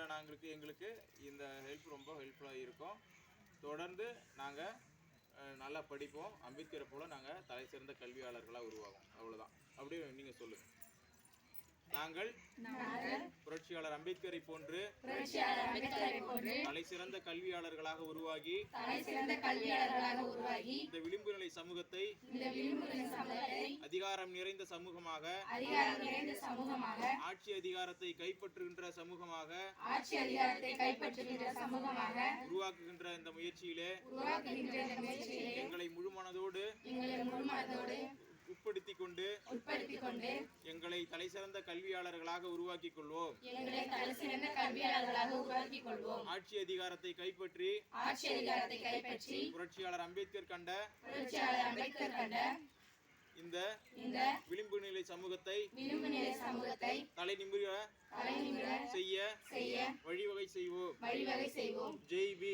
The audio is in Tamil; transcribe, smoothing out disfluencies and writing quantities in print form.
எங்களுக்கு இந்த ஹெல்ப் ரொம்ப ஹெல்ப்ஃபுல்லாக இருக்கும். தொடர்ந்து நாங்கள் நல்லா படிப்போம். அம்பேத்கரை போல் நாங்கள் தலை சிறந்த கல்வியாளர்களாக உருவாகும். அவ்வளோதான். அப்படியே நீங்கள் சொல்லுங்கள். நாங்கள் புரட்சியாளர் அம்பேத்கரை போன்று தலை சிறந்த கல்வியாளர்களாக உருவாகி இந்த விளிம்பு நிலை சமூகத்தை அதிகாரம் நிறைந்த சமூகமாக, ஆட்சி அதிகாரத்தை கைப்பற்றுகின்ற சமூகமாக உருவாக்குகின்ற இந்த முயற்சியிலே எங்களை முழுமனதோடு உட்படுத்திக் கொண்டு எங்களை தலைசிறந்த கல்வியாளர்களாக உருவாக்கிக் கொள்வோம். ஆட்சி அதிகாரத்தை கைப்பற்றி புரட்சியாளர் அம்பேத்கர் கண்ட இந்த விளிம்பு நிலை சமூகத்தை தலை நிமிர செய்ய வழிவகை செய்வோம். ஜெய் பீம்.